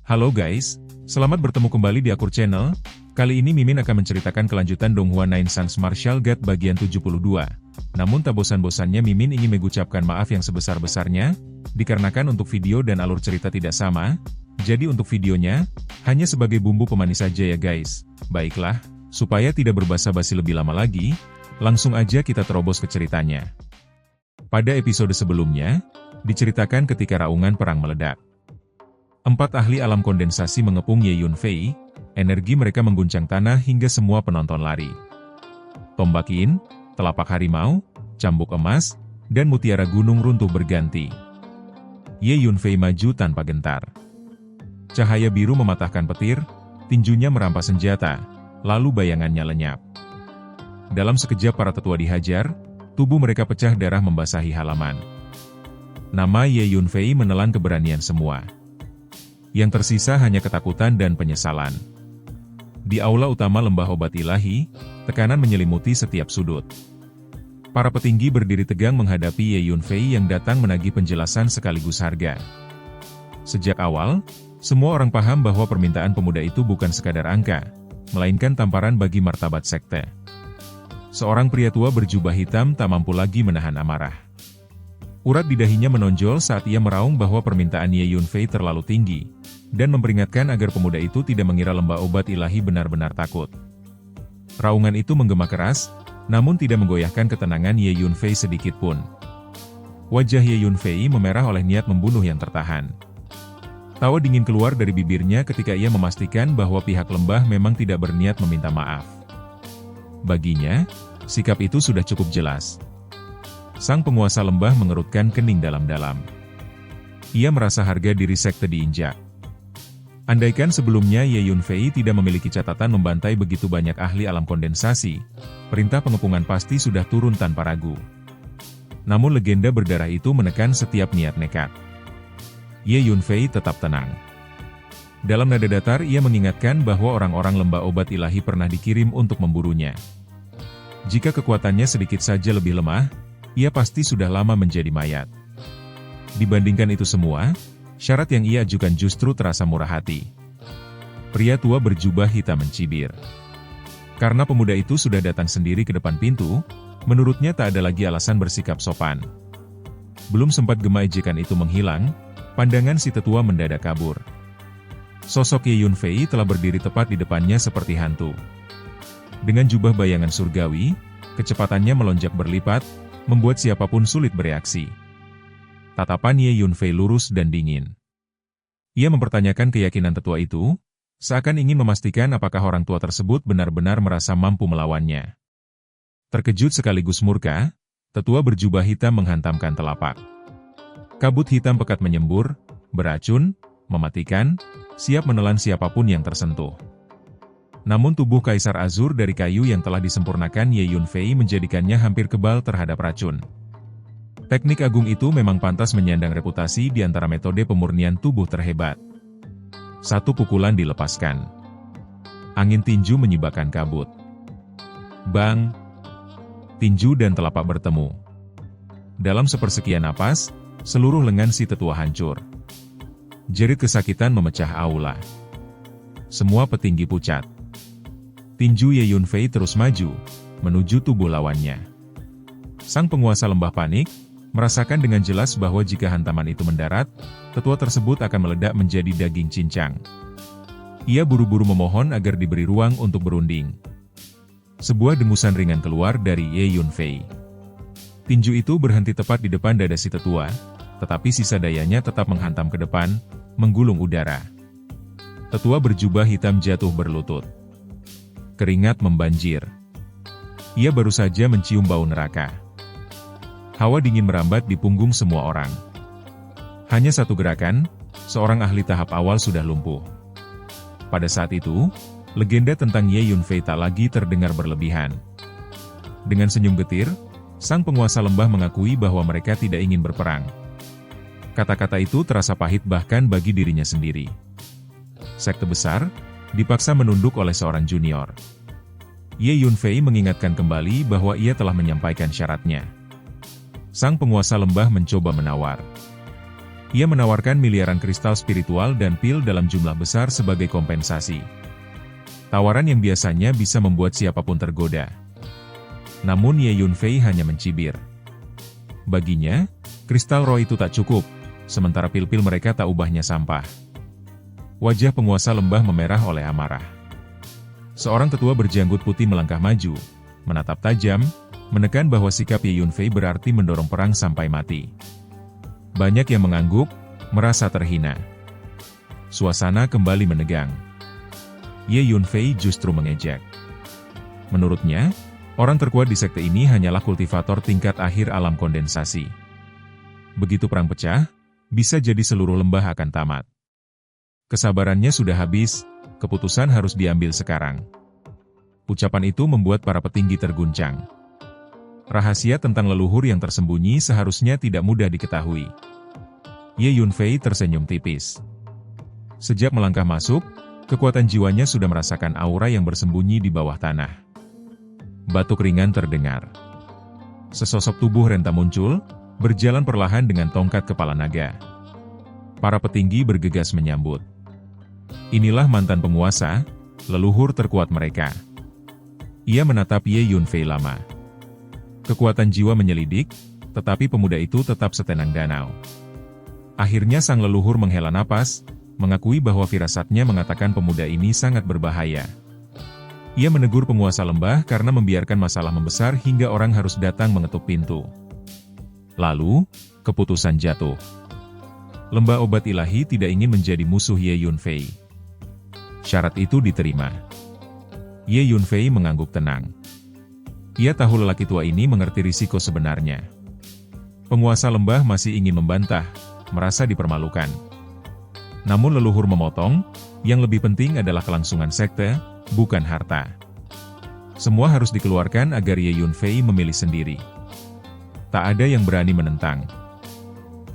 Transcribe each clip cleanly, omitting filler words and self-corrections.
Halo guys, selamat bertemu kembali di Akur Channel. Kali ini Mimin akan menceritakan kelanjutan Donghua Nine Sons Martial God bagian 72. Namun tak bosan-bosannya Mimin ingin mengucapkan maaf yang sebesar-besarnya, dikarenakan untuk video dan alur cerita tidak sama. Jadi untuk videonya, hanya sebagai bumbu pemanis saja ya guys. Baiklah, supaya tidak berbasa-basi lebih lama lagi, langsung aja kita terobos ke ceritanya. Pada episode sebelumnya, diceritakan ketika raungan perang meledak. 4 ahli alam kondensasi mengepung Ye Yunfei, energi mereka mengguncang tanah hingga semua penonton lari. Tombak yin, telapak harimau, cambuk emas, dan mutiara gunung runtuh berganti. Ye Yunfei maju tanpa gentar. Cahaya biru mematahkan petir, tinjunya merampas senjata, lalu bayangannya lenyap. Dalam sekejap para tetua dihajar, tubuh mereka pecah darah membasahi halaman. Nama Ye Yunfei menelan keberanian semua. Yang tersisa hanya ketakutan dan penyesalan. Di aula utama lembah obat ilahi, tekanan menyelimuti setiap sudut. Para petinggi berdiri tegang menghadapi Ye Yunfei yang datang menagih penjelasan sekaligus harga. Sejak awal, semua orang paham bahwa permintaan pemuda itu bukan sekadar angka, melainkan tamparan bagi martabat sekte. Seorang pria tua berjubah hitam tak mampu lagi menahan amarah. Urat di dahinya menonjol saat ia meraung bahwa permintaan Ye Yunfei terlalu tinggi, dan memperingatkan agar pemuda itu tidak mengira lembah obat ilahi benar-benar takut. Raungan itu menggema keras, namun tidak menggoyahkan ketenangan Ye Yunfei sedikit pun. Wajah Ye Yunfei memerah oleh niat membunuh yang tertahan. Tawa dingin keluar dari bibirnya ketika ia memastikan bahwa pihak lembah memang tidak berniat meminta maaf. Baginya, sikap itu sudah cukup jelas. Sang penguasa lembah mengerutkan kening dalam-dalam. Ia merasa harga diri sekte diinjak. Andaikan sebelumnya Ye Yunfei tidak memiliki catatan membantai begitu banyak ahli alam kondensasi, perintah pengepungan pasti sudah turun tanpa ragu. Namun legenda berdarah itu menekan setiap niat nekat. Ye Yunfei tetap tenang. Dalam nada datar ia mengingatkan bahwa orang-orang lembah obat ilahi pernah dikirim untuk memburunya. Jika kekuatannya sedikit saja lebih lemah, ia pasti sudah lama menjadi mayat. Dibandingkan itu semua, syarat yang ia ajukan justru terasa murah hati. Pria tua berjubah hitam mencibir. Karena pemuda itu sudah datang sendiri ke depan pintu, menurutnya tak ada lagi alasan bersikap sopan. Belum sempat gema ejekan itu menghilang, pandangan si tetua mendadak kabur. Sosok Ye Yunfei telah berdiri tepat di depannya seperti hantu. Dengan jubah bayangan surgawi, kecepatannya melonjak berlipat, membuat siapapun sulit bereaksi. Tatapan Ye Yunfei lurus dan dingin. Ia mempertanyakan keyakinan tetua itu, seakan ingin memastikan apakah orang tua tersebut benar-benar merasa mampu melawannya. Terkejut sekaligus murka, tetua berjubah hitam menghantamkan telapak. Kabut hitam pekat menyembur, beracun, mematikan, siap menelan siapapun yang tersentuh. Namun tubuh Kaisar Azur dari kayu yang telah disempurnakan Ye Yunfei menjadikannya hampir kebal terhadap racun. Teknik agung itu memang pantas menyandang reputasi di antara metode pemurnian tubuh terhebat. Satu pukulan dilepaskan. Angin tinju menyibakkan kabut. Bang! Tinju dan telapak bertemu. Dalam sepersekian napas, seluruh lengan si tetua hancur. Jerit kesakitan memecah aula. Semua petinggi pucat. Tinju Ye Yunfei terus maju, menuju tubuh lawannya. Sang penguasa lembah panik, merasakan dengan jelas bahwa jika hantaman itu mendarat, tetua tersebut akan meledak menjadi daging cincang. Ia buru-buru memohon agar diberi ruang untuk berunding. Sebuah dengusan ringan keluar dari Ye Yunfei. Tinju itu berhenti tepat di depan dada si tetua, tetapi sisa dayanya tetap menghantam ke depan, menggulung udara. Tetua berjubah hitam jatuh berlutut. Keringat membanjir. Ia baru saja mencium bau neraka. Hawa dingin merambat di punggung semua orang. Hanya satu gerakan, seorang ahli tahap awal sudah lumpuh. Pada saat itu, legenda tentang Ye Yunfei tak lagi terdengar berlebihan. Dengan senyum getir, sang penguasa lembah mengakui bahwa mereka tidak ingin berperang. Kata-kata itu terasa pahit bahkan bagi dirinya sendiri. Sekte besar dipaksa menunduk oleh seorang junior. Ye Yunfei mengingatkan kembali bahwa ia telah menyampaikan syaratnya. Sang penguasa lembah mencoba menawar. Ia menawarkan miliaran kristal spiritual dan pil dalam jumlah besar sebagai kompensasi. Tawaran yang biasanya bisa membuat siapapun tergoda. Namun Ye Yunfei hanya mencibir. Baginya, kristal roh itu tak cukup, sementara pil-pil mereka tak ubahnya sampah. Wajah penguasa lembah memerah oleh amarah. Seorang tetua berjanggut putih melangkah maju, menatap tajam, menekan bahwa sikap Ye Yunfei berarti mendorong perang sampai mati. Banyak yang mengangguk, merasa terhina. Suasana kembali menegang. Ye Yunfei justru mengejek. Menurutnya, orang terkuat di sekte ini hanyalah kultivator tingkat akhir alam kondensasi. Begitu perang pecah, bisa jadi seluruh lembah akan tamat. Kesabarannya sudah habis, keputusan harus diambil sekarang. Ucapan itu membuat para petinggi terguncang. Rahasia tentang leluhur yang tersembunyi seharusnya tidak mudah diketahui. Ye Yunfei tersenyum tipis. Sejak melangkah masuk, kekuatan jiwanya sudah merasakan aura yang bersembunyi di bawah tanah. Batuk ringan terdengar. Sesosok tubuh renta muncul, berjalan perlahan dengan tongkat kepala naga. Para petinggi bergegas menyambut. Inilah mantan penguasa, leluhur terkuat mereka. Ia menatap Ye Yunfei lama. Kekuatan jiwa menyelidik, tetapi pemuda itu tetap setenang danau. Akhirnya sang leluhur menghela napas, mengakui bahwa firasatnya mengatakan pemuda ini sangat berbahaya. Ia menegur penguasa lembah karena membiarkan masalah membesar hingga orang harus datang mengetuk pintu. Lalu, keputusan jatuh. Lembah obat ilahi tidak ingin menjadi musuh Ye Yunfei. Syarat itu diterima. Ye Yunfei mengangguk tenang. Ia tahu lelaki tua ini mengerti risiko sebenarnya. Penguasa lembah masih ingin membantah, merasa dipermalukan. Namun leluhur memotong, yang lebih penting adalah kelangsungan sekte, bukan harta. Semua harus dikeluarkan agar Ye Yunfei memilih sendiri. Tak ada yang berani menentang.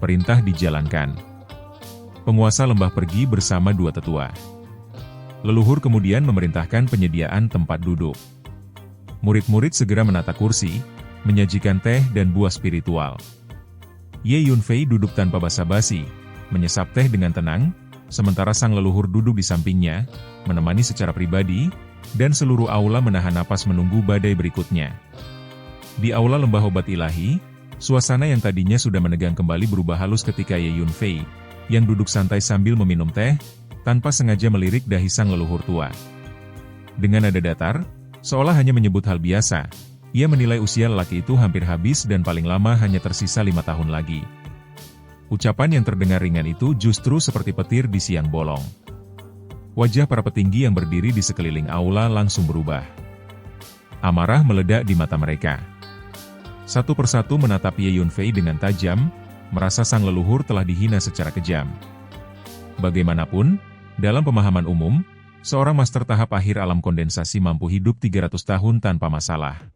Perintah dijalankan. Penguasa lembah pergi bersama dua tetua. Leluhur kemudian memerintahkan penyediaan tempat duduk. Murid-murid segera menata kursi, menyajikan teh dan buah spiritual. Ye Yunfei duduk tanpa basa-basi, menyesap teh dengan tenang, sementara sang leluhur duduk di sampingnya, menemani secara pribadi, dan seluruh aula menahan napas menunggu badai berikutnya. Di aula lembah obat ilahi, suasana yang tadinya sudah menegang kembali berubah halus ketika Ye Yunfei, yang duduk santai sambil meminum teh, tanpa sengaja melirik dahi sang leluhur tua. Dengan nada datar, seolah hanya menyebut hal biasa, ia menilai usia lelaki itu hampir habis dan paling lama hanya tersisa 5 tahun lagi. Ucapan yang terdengar ringan itu justru seperti petir di siang bolong. Wajah para petinggi yang berdiri di sekeliling aula langsung berubah. Amarah meledak di mata mereka. Satu persatu menatap Ye Yunfei dengan tajam, merasa sang leluhur telah dihina secara kejam. Bagaimanapun, dalam pemahaman umum, seorang master tahap akhir alam kondensasi mampu hidup 300 tahun tanpa masalah.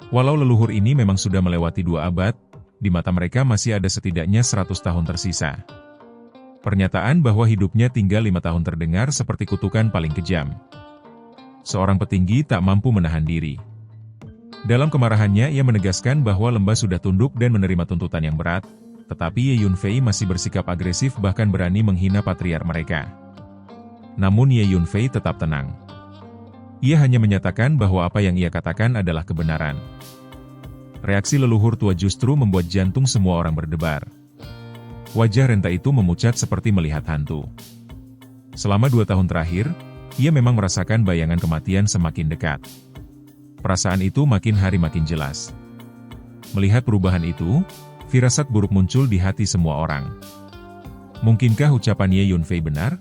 Walau leluhur ini memang sudah melewati 2 abad, di mata mereka masih ada setidaknya 100 tahun tersisa. Pernyataan bahwa hidupnya tinggal 5 tahun terdengar seperti kutukan paling kejam. Seorang petinggi tak mampu menahan diri. Dalam kemarahannya ia menegaskan bahwa lembah sudah tunduk dan menerima tuntutan yang berat, tetapi Ye Yunfei masih bersikap agresif bahkan berani menghina patriark mereka. Namun Ye Yunfei tetap tenang. Ia hanya menyatakan bahwa apa yang ia katakan adalah kebenaran. Reaksi leluhur tua justru membuat jantung semua orang berdebar. Wajah renta itu memucat seperti melihat hantu. Selama 2 tahun terakhir, ia memang merasakan bayangan kematian semakin dekat. Perasaan itu makin hari makin jelas. Melihat perubahan itu, firasat buruk muncul di hati semua orang. Mungkinkah ucapan Ye Yunfei benar?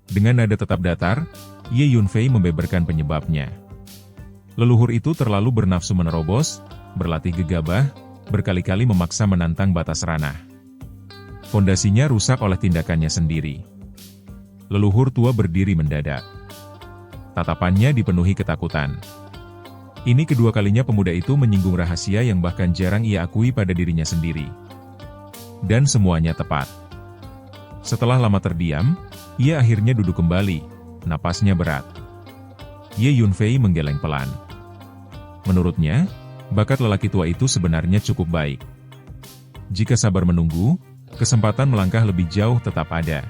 Dengan nada tetap datar, Ye Yunfei membeberkan penyebabnya. Leluhur itu terlalu bernafsu menerobos, berlatih gegabah, berkali-kali memaksa menantang batas ranah. Fondasinya rusak oleh tindakannya sendiri. Leluhur tua berdiri mendadak. Tatapannya dipenuhi ketakutan. Ini kedua kalinya pemuda itu menyinggung rahasia yang bahkan jarang ia akui pada dirinya sendiri. Dan semuanya tepat. Setelah lama terdiam, ia akhirnya duduk kembali, napasnya berat. Ye Yunfei menggeleng pelan. Menurutnya, bakat lelaki tua itu sebenarnya cukup baik. Jika sabar menunggu, Kesempatan melangkah lebih jauh tetap ada.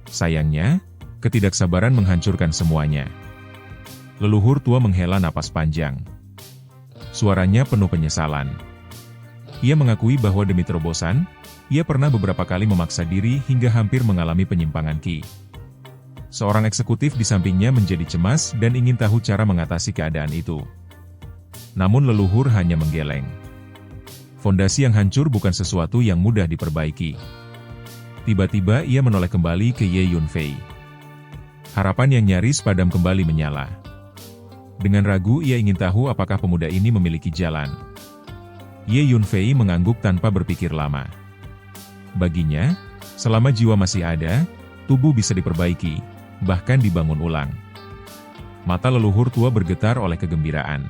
Sayangnya, ketidaksabaran menghancurkan semuanya. Leluhur tua menghela napas panjang. Suaranya penuh penyesalan. Ia mengakui bahwa demi terobosan, ia pernah beberapa kali memaksa diri hingga hampir mengalami penyimpangan ki. Seorang eksekutif di sampingnya menjadi cemas dan ingin tahu cara mengatasi keadaan itu. Namun leluhur hanya menggeleng. Fondasi yang hancur bukan sesuatu yang mudah diperbaiki. Tiba-tiba ia menoleh kembali ke Ye Yunfei. Harapan yang nyaris padam kembali menyala. Dengan ragu ia ingin tahu apakah pemuda ini memiliki jalan. Ye Yunfei mengangguk tanpa berpikir lama. Baginya, selama jiwa masih ada, tubuh bisa diperbaiki, bahkan dibangun ulang. Mata leluhur tua bergetar oleh kegembiraan.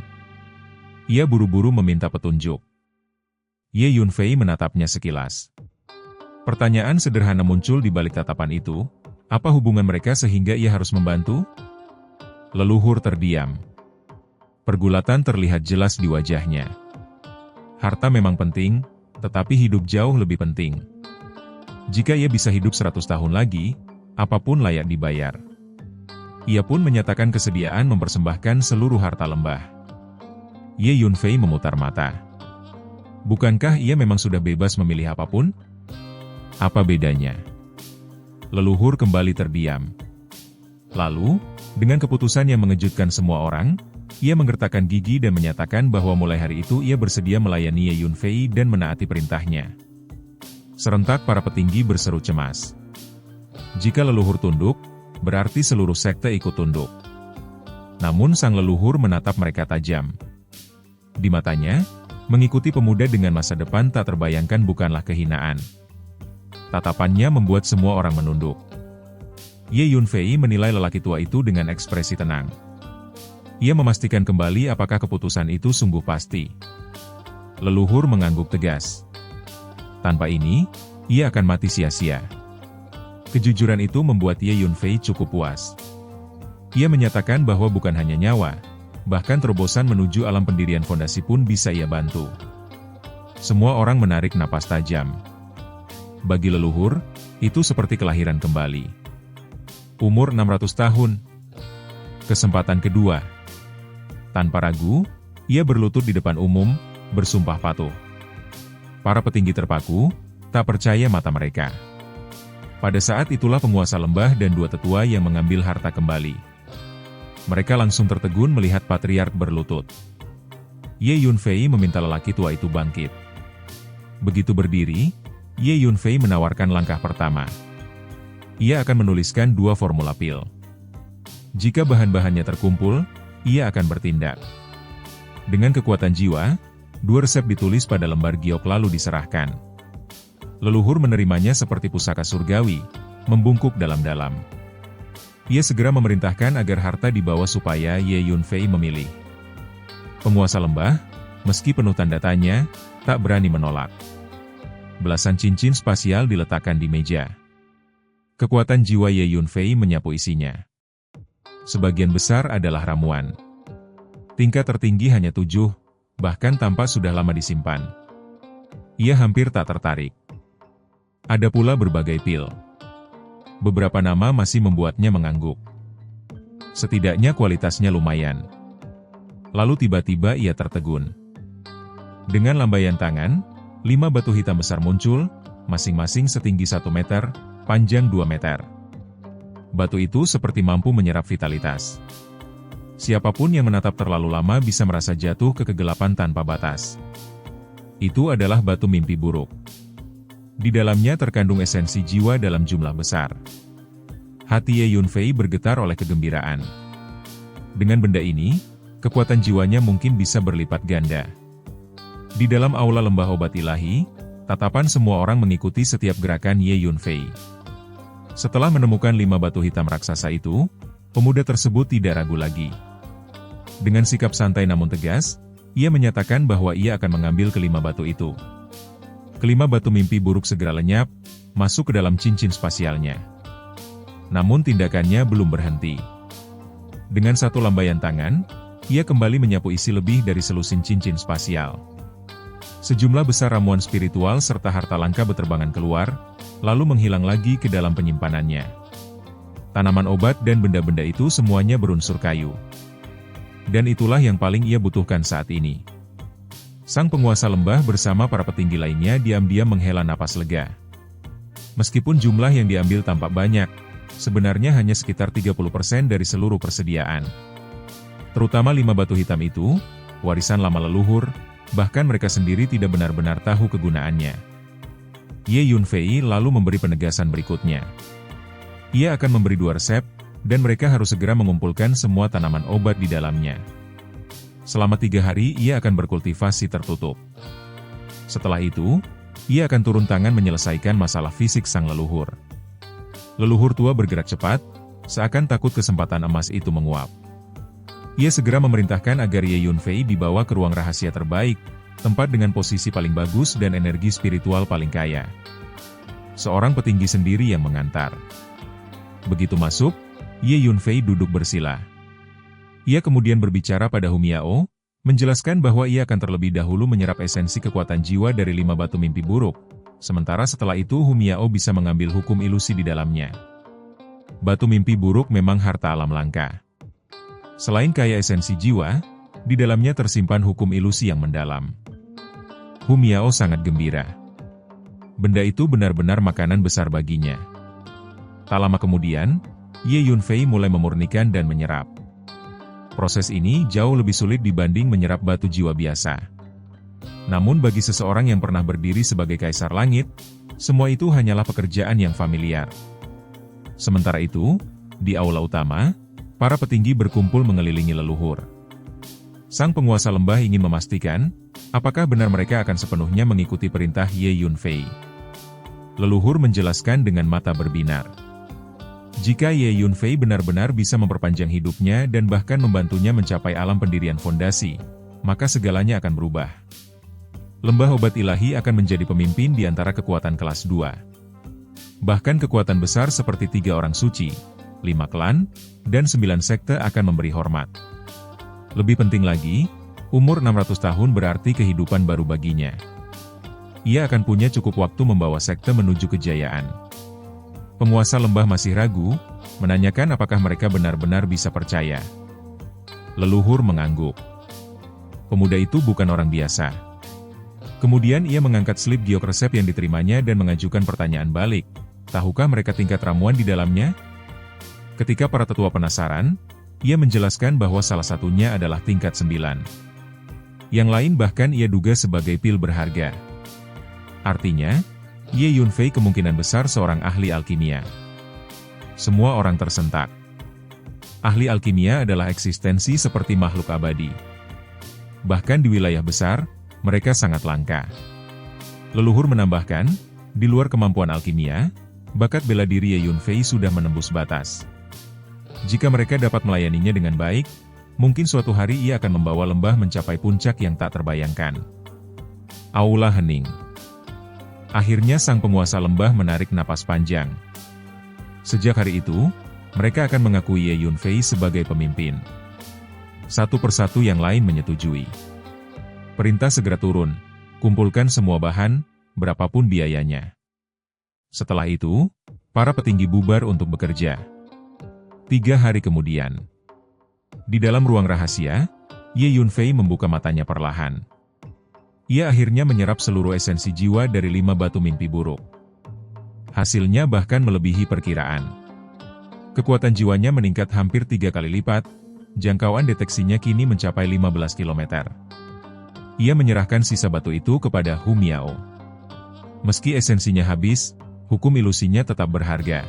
Ia buru-buru meminta petunjuk. Ye Yunfei menatapnya sekilas. Pertanyaan sederhana muncul di balik tatapan itu, apa hubungan mereka sehingga ia harus membantu? Leluhur terdiam. Pergulatan terlihat jelas di wajahnya. Harta memang penting, tetapi hidup jauh lebih penting. Jika ia bisa hidup 100 tahun lagi, apapun layak dibayar. Ia pun menyatakan kesediaan mempersembahkan seluruh harta lembah. Ye Yunfei memutar mata. Bukankah ia memang sudah bebas memilih apapun? Apa bedanya? Leluhur kembali terdiam. Lalu, dengan keputusan yang mengejutkan semua orang, ia menggertakkan gigi dan menyatakan bahwa mulai hari itu ia bersedia melayani Ye Yunfei dan menaati perintahnya. Serentak para petinggi berseru cemas. Jika leluhur tunduk, berarti seluruh sekte ikut tunduk. Namun sang leluhur menatap mereka tajam. Di matanya, mengikuti pemuda dengan masa depan tak terbayangkan bukanlah kehinaan. Tatapannya membuat semua orang menunduk. Ye Yunfei menilai lelaki tua itu dengan ekspresi tenang. Ia memastikan kembali apakah keputusan itu sungguh pasti. Leluhur mengangguk tegas. Tanpa ini, ia akan mati sia-sia. Kejujuran itu membuat Ye Yunfei cukup puas. Ia menyatakan bahwa bukan hanya nyawa, bahkan terobosan menuju alam pendirian fondasi pun bisa ia bantu. Semua orang menarik napas tajam. Bagi leluhur, itu seperti kelahiran kembali. Umur 600 tahun. Kesempatan kedua. Tanpa ragu, ia berlutut di depan umum, bersumpah patuh. Para petinggi terpaku, tak percaya mata mereka. Pada saat itulah penguasa lembah dan dua tetua yang mengambil harta kembali. Mereka langsung tertegun melihat patriark berlutut. Ye Yunfei meminta lelaki tua itu bangkit. Begitu berdiri, Ye Yunfei menawarkan langkah pertama. Ia akan menuliskan 2 formula pil. Jika bahan-bahannya terkumpul, ia akan bertindak. Dengan kekuatan jiwa, 2 resep ditulis pada lembar giok lalu diserahkan. Leluhur menerimanya seperti pusaka surgawi, membungkuk dalam-dalam. Ia segera memerintahkan agar harta dibawa supaya Ye Yunfei memilih. Penguasa lembah, meski penuh tanda tanya, tak berani menolak. Belasan cincin spasial diletakkan di meja. Kekuatan jiwa Ye Yunfei menyapu isinya. Sebagian besar adalah ramuan. Tingkat tertinggi hanya 7, bahkan tampak sudah lama disimpan. Ia hampir tak tertarik. Ada pula berbagai pil. Beberapa nama masih membuatnya mengangguk. Setidaknya kualitasnya lumayan. Lalu tiba-tiba ia tertegun. Dengan lambaian tangan, 5 batu hitam besar muncul, masing-masing setinggi 1 meter, panjang 2 meter. Batu itu seperti mampu menyerap vitalitas. Siapapun yang menatap terlalu lama bisa merasa jatuh ke kegelapan tanpa batas. Itu adalah batu mimpi buruk. Di dalamnya terkandung esensi jiwa dalam jumlah besar. Hati Ye Yunfei bergetar oleh kegembiraan. Dengan benda ini, kekuatan jiwanya mungkin bisa berlipat ganda. Di dalam aula lembah obat ilahi, tatapan semua orang mengikuti setiap gerakan Ye Yunfei. Setelah menemukan 5 batu hitam raksasa itu, pemuda tersebut tidak ragu lagi. Dengan sikap santai namun tegas, ia menyatakan bahwa ia akan mengambil ke-5 batu itu. Ke-5 batu mimpi buruk segera lenyap, masuk ke dalam cincin spasialnya. Namun tindakannya belum berhenti. Dengan satu lambaian tangan, ia kembali menyapu isi lebih dari selusin cincin spasial. Sejumlah besar ramuan spiritual serta harta langka beterbangan keluar, lalu menghilang lagi ke dalam penyimpanannya. Tanaman obat dan benda-benda itu semuanya berunsur kayu. Dan itulah yang paling ia butuhkan saat ini. Sang penguasa lembah bersama para petinggi lainnya diam-diam menghela napas lega. Meskipun jumlah yang diambil tampak banyak, sebenarnya hanya sekitar 30% dari seluruh persediaan. Terutama 5 batu hitam itu, warisan lama leluhur, bahkan mereka sendiri tidak benar-benar tahu kegunaannya. Ye Yunfei lalu memberi penegasan berikutnya. Ia akan memberi 2 resep, dan mereka harus segera mengumpulkan semua tanaman obat di dalamnya. Selama 3 hari ia akan berkultivasi tertutup. Setelah itu, ia akan turun tangan menyelesaikan masalah fisik sang leluhur. Leluhur tua bergerak cepat, seakan takut kesempatan emas itu menguap. Ia segera memerintahkan agar Ye Yunfei dibawa ke ruang rahasia terbaik, tempat dengan posisi paling bagus dan energi spiritual paling kaya. Seorang petinggi sendiri yang mengantar. Begitu masuk, Ye Yunfei duduk bersila. Ia kemudian berbicara pada Hu Miao, menjelaskan bahwa ia akan terlebih dahulu menyerap esensi kekuatan jiwa dari 5 batu mimpi buruk, sementara setelah itu Hu Miao bisa mengambil hukum ilusi di dalamnya. Batu mimpi buruk memang harta alam langka. Selain kaya esensi jiwa, di dalamnya tersimpan hukum ilusi yang mendalam. Hu Miao sangat gembira. Benda itu benar-benar makanan besar baginya. Tak lama kemudian, Ye Yunfei mulai memurnikan dan menyerap. Proses ini jauh lebih sulit dibanding menyerap batu jiwa biasa. Namun bagi seseorang yang pernah berdiri sebagai kaisar langit, semua itu hanyalah pekerjaan yang familiar. Sementara itu, di aula utama, para petinggi berkumpul mengelilingi leluhur. Sang penguasa lembah ingin memastikan, apakah benar mereka akan sepenuhnya mengikuti perintah Ye Yunfei. Leluhur menjelaskan dengan mata berbinar. Jika Ye Yunfei benar-benar bisa memperpanjang hidupnya dan bahkan membantunya mencapai alam pendirian fondasi, maka segalanya akan berubah. Lembah obat ilahi akan menjadi pemimpin di antara kekuatan kelas 2. Bahkan kekuatan besar seperti 3 orang suci, 5 klan, dan 9 sekte akan memberi hormat. Lebih penting lagi, umur 600 tahun berarti kehidupan baru baginya. Ia akan punya cukup waktu membawa sekte menuju kejayaan. Penguasa lembah masih ragu, menanyakan apakah mereka benar-benar bisa percaya. Leluhur mengangguk. Pemuda itu bukan orang biasa. Kemudian ia mengangkat slip giok resep yang diterimanya dan mengajukan pertanyaan balik. Tahukah mereka tingkat ramuan di dalamnya? Ketika para tetua penasaran, ia menjelaskan bahwa salah satunya adalah tingkat 9. Yang lain bahkan ia duga sebagai pil berharga. Artinya, Ye Yunfei kemungkinan besar seorang ahli alkimia. Semua orang tersentak. Ahli alkimia adalah eksistensi seperti makhluk abadi. Bahkan di wilayah besar, mereka sangat langka. Leluhur menambahkan, di luar kemampuan alkimia, bakat bela diri Ye Yunfei sudah menembus batas. Jika mereka dapat melayaninya dengan baik, mungkin suatu hari ia akan membawa lembah mencapai puncak yang tak terbayangkan. Aula hening. Akhirnya sang penguasa lembah menarik napas panjang. Sejak hari itu, mereka akan mengakui Ye Yunfei sebagai pemimpin. Satu persatu yang lain menyetujui. Perintah segera turun, kumpulkan semua bahan, berapapun biayanya. Setelah itu, para petinggi bubar untuk bekerja. 3 hari kemudian, di dalam ruang rahasia, Ye Yunfei membuka matanya perlahan. Ia akhirnya menyerap seluruh esensi jiwa dari 5 batu mimpi buruk. Hasilnya bahkan melebihi perkiraan. Kekuatan jiwanya meningkat hampir 3 kali lipat, jangkauan deteksinya kini mencapai 15 km. Ia menyerahkan sisa batu itu kepada Hu Miao. Meski esensinya habis, hukum ilusinya tetap berharga.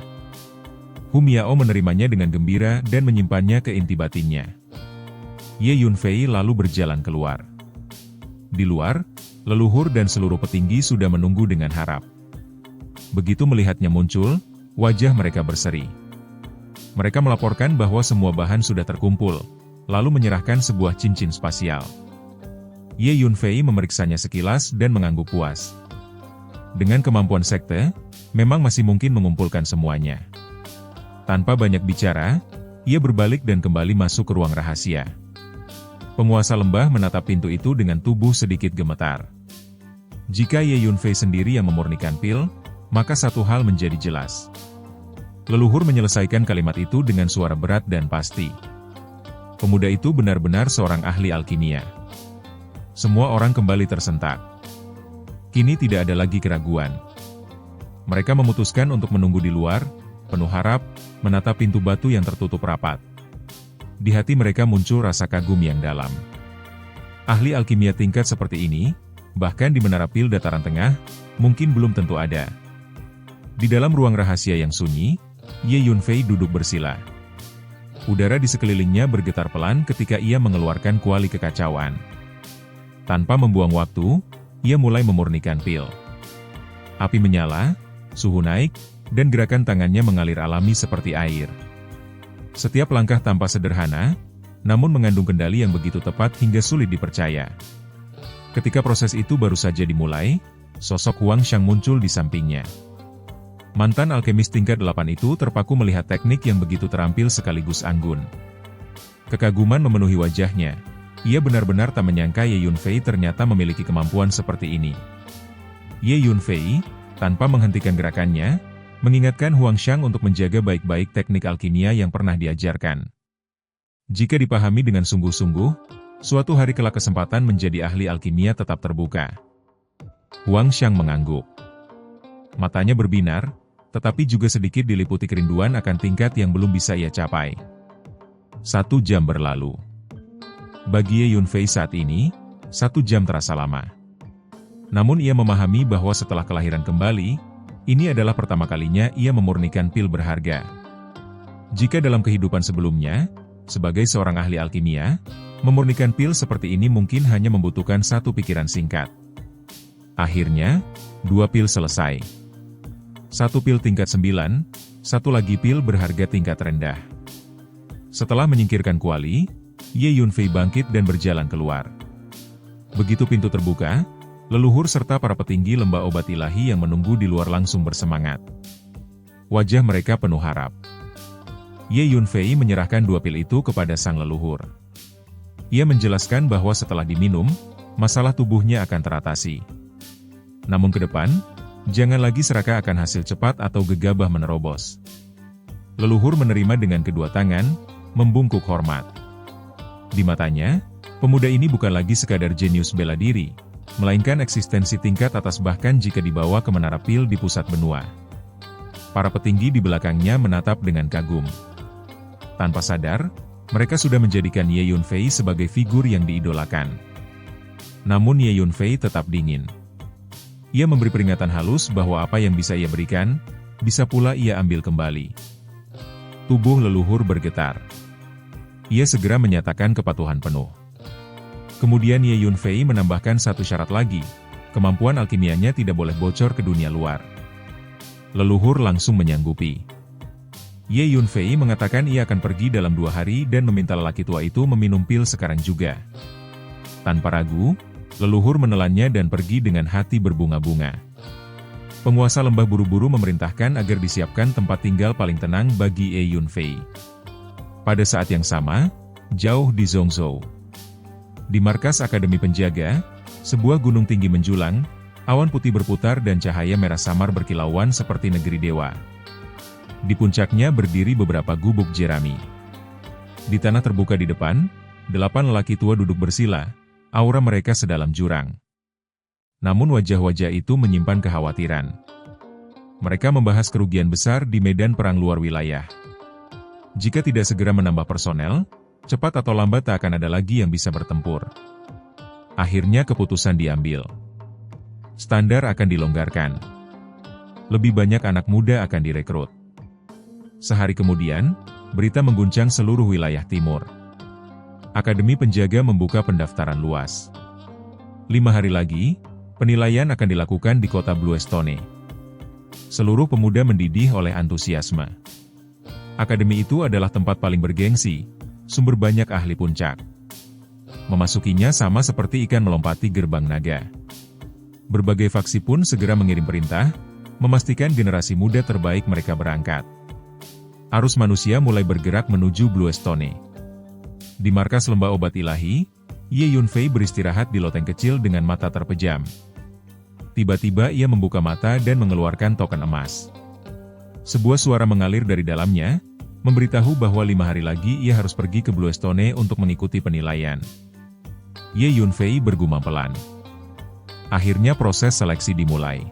Hu Miao menerimanya dengan gembira dan menyimpannya ke inti batinnya. Ye Yunfei lalu berjalan keluar. Di luar, leluhur dan seluruh petinggi sudah menunggu dengan harap. Begitu melihatnya muncul, wajah mereka berseri. Mereka melaporkan bahwa semua bahan sudah terkumpul, lalu menyerahkan sebuah cincin spasial. Ye Yunfei memeriksanya sekilas dan mengangguk puas. Dengan kemampuan sekte, memang masih mungkin mengumpulkan semuanya. Tanpa banyak bicara, ia berbalik dan kembali masuk ke ruang rahasia. Penguasa lembah menatap pintu itu dengan tubuh sedikit gemetar. Jika Ye Yunfei sendiri yang memurnikan pil, maka satu hal menjadi jelas. Leluhur menyelesaikan kalimat itu dengan suara berat dan pasti. Pemuda itu benar-benar seorang ahli alkimia. Semua orang kembali tersentak. Kini tidak ada lagi keraguan. Mereka memutuskan untuk menunggu di luar, penuh harap, menatap pintu batu yang tertutup rapat. Di hati mereka muncul rasa kagum yang dalam. Ahli alkimia tingkat seperti ini, bahkan di Menara Pil Dataran Tengah, mungkin belum tentu ada. Di dalam ruang rahasia yang sunyi, Ye Yunfei duduk bersila. Udara di sekelilingnya bergetar pelan ketika ia mengeluarkan kuali kekacauan. Tanpa membuang waktu, ia mulai memurnikan pil. Api menyala, suhu naik, dan gerakan tangannya mengalir alami seperti air. Setiap langkah tampak sederhana, namun mengandung kendali yang begitu tepat hingga sulit dipercaya. Ketika proses itu baru saja dimulai, sosok Huang Xiang muncul di sampingnya. Mantan alkemis tingkat 8 itu terpaku melihat teknik yang begitu terampil sekaligus anggun. Kekaguman memenuhi wajahnya. Ia benar-benar tak menyangka Ye Yunfei ternyata memiliki kemampuan seperti ini. Ye Yunfei, tanpa menghentikan gerakannya, mengingatkan Huang Xiang untuk menjaga baik-baik teknik alkimia yang pernah diajarkan. Jika dipahami dengan sungguh-sungguh, suatu hari kelak kesempatan menjadi ahli alkimia tetap terbuka. Huang Xiang mengangguk. Matanya berbinar, tetapi juga sedikit diliputi kerinduan akan tingkat yang belum bisa ia capai. 1 jam berlalu. Bagi Ye Yunfei saat ini, 1 jam terasa lama. Namun ia memahami bahwa setelah kelahiran kembali, ini adalah pertama kalinya ia memurnikan pil berharga. Jika dalam kehidupan sebelumnya, sebagai seorang ahli alkimia, memurnikan pil seperti ini mungkin hanya membutuhkan 1 pikiran singkat. Akhirnya, 2 pil selesai. 1 pil tingkat 9, 1 lagi pil berharga tingkat rendah. Setelah menyingkirkan kuali, Ye Yunfei bangkit dan berjalan keluar. Begitu pintu terbuka, leluhur serta para petinggi lembah obat ilahi yang menunggu di luar langsung bersemangat. Wajah mereka penuh harap. Ye Yunfei menyerahkan 2 pil itu kepada sang leluhur. Ia menjelaskan bahwa setelah diminum, masalah tubuhnya akan teratasi. Namun ke depan, jangan lagi serakah akan hasil cepat atau gegabah menerobos. Leluhur menerima dengan kedua tangan, membungkuk hormat. Di matanya, pemuda ini bukan lagi sekadar jenius bela diri, melainkan eksistensi tingkat atas bahkan jika dibawa ke Menara Pil di pusat benua. Para petinggi di belakangnya menatap dengan kagum. Tanpa sadar, mereka sudah menjadikan Ye Yunfei sebagai figur yang diidolakan. Namun Ye Yunfei tetap dingin. Ia memberi peringatan halus bahwa apa yang bisa ia berikan, bisa pula ia ambil kembali. Tubuh leluhur bergetar. Ia segera menyatakan kepatuhan penuh. Kemudian Ye Yunfei menambahkan 1 syarat lagi, kemampuan alkimianya tidak boleh bocor ke dunia luar. Leluhur langsung menyanggupi. Ye Yunfei mengatakan ia akan pergi dalam 2 hari dan meminta lelaki tua itu meminum pil sekarang juga. Tanpa ragu, leluhur menelannya dan pergi dengan hati berbunga-bunga. Penguasa lembah buru-buru memerintahkan agar disiapkan tempat tinggal paling tenang bagi Ye Yunfei. Pada saat yang sama, jauh di Zhongzhou, di markas Akademi Penjaga, sebuah gunung tinggi menjulang, awan putih berputar dan cahaya merah samar berkilauan seperti negeri dewa. Di puncaknya berdiri beberapa gubuk jerami. Di tanah terbuka di depan, 8 lelaki tua duduk bersila, aura mereka sedalam jurang. Namun wajah-wajah itu menyimpan kekhawatiran. Mereka membahas kerugian besar di medan perang luar wilayah. Jika tidak segera menambah personel, cepat atau lambat tak akan ada lagi yang bisa bertempur. Akhirnya keputusan diambil. Standar akan dilonggarkan. Lebih banyak anak muda akan direkrut. Sehari kemudian, berita mengguncang seluruh wilayah timur. Akademi Penjaga membuka pendaftaran luas. 5 hari lagi, penilaian akan dilakukan di kota Bluestone. Seluruh pemuda mendidih oleh antusiasme. Akademi itu adalah tempat paling bergengsi, sumber banyak ahli puncak. Memasukinya sama seperti ikan melompati gerbang naga. Berbagai faksi pun segera mengirim perintah, memastikan generasi muda terbaik mereka berangkat. Arus manusia mulai bergerak menuju Bluestone. Di markas lembah obat ilahi, Ye Yunfei beristirahat di loteng kecil dengan mata terpejam. Tiba-tiba ia membuka mata dan mengeluarkan token emas. Sebuah suara mengalir dari dalamnya, memberitahu bahwa 5 hari lagi ia harus pergi ke Bluestone untuk mengikuti penilaian. Ye Yunfei bergumam pelan. Akhirnya proses seleksi dimulai.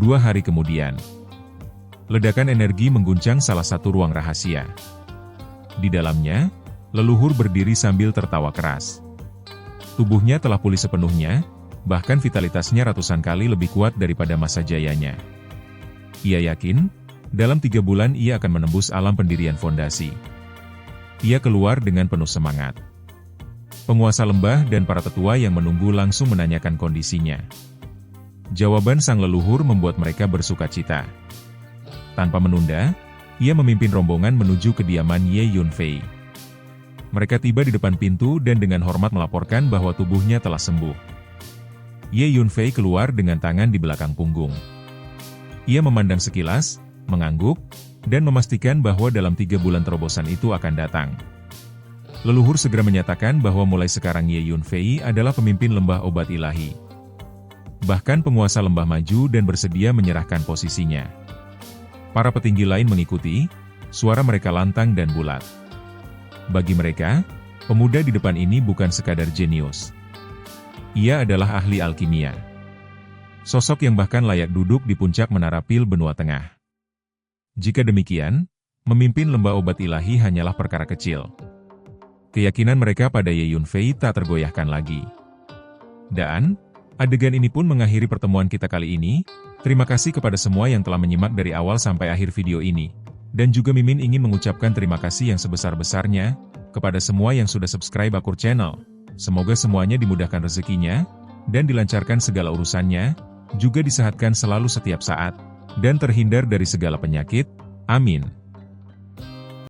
2 hari kemudian, ledakan energi mengguncang salah satu ruang rahasia. Di dalamnya, leluhur berdiri sambil tertawa keras. Tubuhnya telah pulih sepenuhnya, bahkan vitalitasnya ratusan kali lebih kuat daripada masa jayanya. Ia yakin, dalam 3 bulan ia akan menembus alam pendirian fondasi. Ia keluar dengan penuh semangat. Penguasa lembah dan para tetua yang menunggu langsung menanyakan kondisinya. Jawaban sang leluhur membuat mereka bersukacita. Tanpa menunda, ia memimpin rombongan menuju kediaman Ye Yunfei. Mereka tiba di depan pintu dan dengan hormat melaporkan bahwa tubuhnya telah sembuh. Ye Yunfei keluar dengan tangan di belakang punggung. Ia memandang sekilas, mengangguk, dan memastikan bahwa dalam 3 bulan terobosan itu akan datang. Leluhur segera menyatakan bahwa mulai sekarang Ye Yunfei adalah pemimpin lembah obat ilahi. Bahkan penguasa lembah maju dan bersedia menyerahkan posisinya. Para petinggi lain mengikuti, suara mereka lantang dan bulat. Bagi mereka, pemuda di depan ini bukan sekadar jenius. Ia adalah ahli alkimia. Sosok yang bahkan layak duduk di puncak menara pil benua tengah. Jika demikian, memimpin lembah obat ilahi hanyalah perkara kecil. Keyakinan mereka pada Ye Yunfei tak tergoyahkan lagi. Dan, adegan ini pun mengakhiri pertemuan kita kali ini. Terima kasih kepada semua yang telah menyimak dari awal sampai akhir video ini. Dan juga Mimin ingin mengucapkan terima kasih yang sebesar-besarnya kepada semua yang sudah subscribe Akur Channel. Semoga semuanya dimudahkan rezekinya, dan dilancarkan segala urusannya, juga disehatkan selalu setiap saat, dan terhindar dari segala penyakit. Amin.